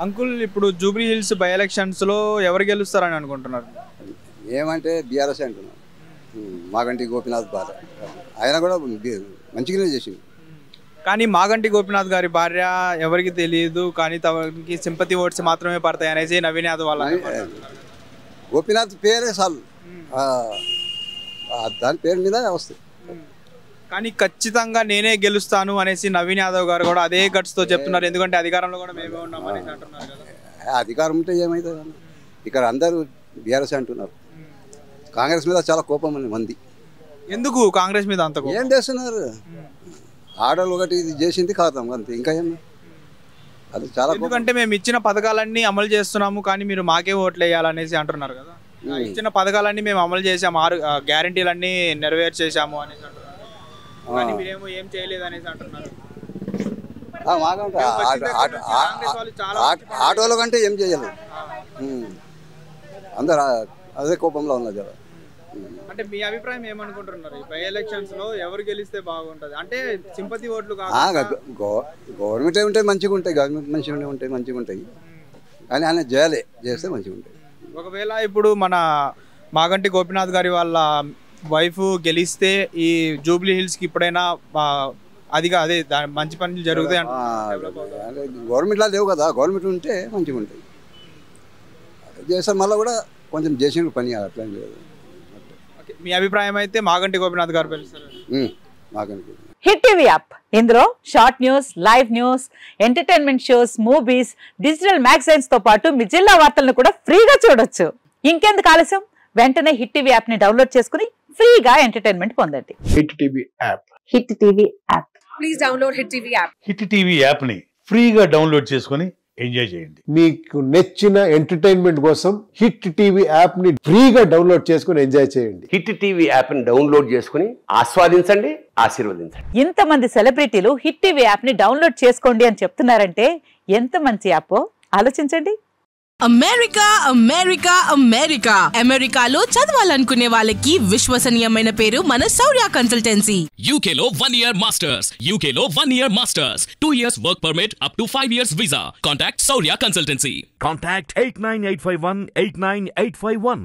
Uncle ఇప్పుడు Jubilee hills by ఎలక్షన్స్లో ఎవరు గెలుస్తారని అనుకుంటున్నారు? ఏమంటే బీఆర్ఎస్ అంటున్నాను. మాగంటి గోపీనాథ్ భార్య ఆయన కూడా మంచిగానే చేసింది. కానీ మాగంటి గోపీనాథ్ గారి భార్య ఎవరికి తెలియదు, కానీ తమకి సింపతి ఓట్స్ మాత్రమే పడతాయి అనేసి నవీన్ యాదవ్ వాళ్ళ గోపీనాథ్ పేరే చాలు, దాని పేరు మీద వస్తుంది. కానీ ఖచ్చితంగా నేనే గెలుస్తాను అనేసి నవీన్ యాదవ్ గారు కూడా అదే గట్స్తో చెప్తున్నారు. ఎందుకంటే అధికారంలో కూడా మేమే ఉన్నాం అనేసి అంటున్నారు కదా. అధికారం ఉంటే ఏమవుతుంది? ఇక్కడ అందరూ బీఆర్ఎస్ అంటున్నారు. కాంగ్రెస్ మీద చాలా కోపం ఉంది మంది. ఎందుకు కాంగ్రెస్ మీద అంత ఏం చేస్తున్నారు? ఆడలు ఒకటి ఇది చేసింది ఖాతం అంతే, ఇంకా ఏం అది చాలా. ఎందుకంటే మేము ఇచ్చిన పథకాలన్నీ అమలు చేస్తున్నాము, కానీ మీరు మాకే ఓట్లు వేయాలనేసి అంటున్నారు కదా. ఇచ్చిన పథకాలన్నీ మేము అమలు చేసాము, 6 గ్యారంటీలన్నీ నెరవేర్చేసాము అనేసి అంటున్నారు. కానీ మీరేమో ఏం చేయలేదు అనేసి అంటున్నారు. ఆటోల కంటే ఏం చేయలేదు, అందరు అదే కోపంలో ఉన్నది. అంటే మీ అభిప్రాయం ఏమనుకుంటున్నారు? బై ఎలక్షన్స్ లో ఎవరు గెలిస్తే బాగుంటది? అంటే సింపతి ఓట్లు గవర్నమెంట్ ఉంటే మంచిగా ఉంటాయి, గవర్నమెంట్ మంచిగా ఉంటాయి, మంచిగా ఉంటాయి. కానీ ఆయన చేస్తే మంచిగా ఉంటాయి. ఒకవేళ ఇప్పుడు మన మాగంటి గోపీనాథ్ గారి వాళ్ళ వైఫ్ గెలిస్తే ఈ జూబ్లీ హిల్స్ కి ఇప్పుడైనా అదే మంచి పనులు జరుగుతాయి అంటే గవర్నమెంట్ లా లేవు కదా. గవర్నమెంట్ ఉంటే మంచిగా ఉంటాయి. చేస్తారు మళ్ళీ కూడా కొంచెం చేసిన పని అట్లా లేదు. మీ అభిప్రాయం అయితే మాగంటి గోపీనాథ్ గారు పిలుస్తారు. హిట్ టీవీ యాప్, ఇందులో short news, live news, entertainment shows, movies, digital magazines తో పాటు మీ జిల్లా వార్తలను కూడా ఫ్రీగా చూడొచ్చు. ఇంకెందుకు ఆలస్యం, వెంటనే హిట్ టీవీ యాప్ ని డౌన్లోడ్ చేసుకుని ఫ్రీగా ఎంటర్టైన్మెంట్ పొందండి. Hit TV app, hit TV app, please download hit TV app. Hit TV app ని ఫ్రీగా డౌన్లోడ్ చేసుకుని ఎంజాయ్ చేయండి. మీకు నచ్చిన ఎంటర్టైన్మెంట్ కోసం హిట్ టీవీ యాప్ ని ఫ్రీగా డౌన్లోడ్ చేసుకుని ఎంజాయ్ చేయండి. హిట్ టీవీ యాప్ ని డౌన్లోడ్ చేసుకుని ఆస్వాదించండి, ఆశీర్వదించండి. ఇంతమంది సెలబ్రిటీలు హిట్ టీవీ యాప్ ని డౌన్లోడ్ చేసుకోండి అని చెప్తున్నారంటే ఎంత మంచి యాప్ ఆలోచించండి. అమెరికా అమెరికా అమెరికా అమెరికాలో చదవాలనుకునే వాళ్ళకి విశ్వసనీయమైన పేరు మన శౌర్య కన్సల్టెన్సీ. UK లో 1 year masters, UK లో 1 year masters, 2 years work permit up to 5 years visa. Contact Saurya Consultancy. Contact 89851 89851.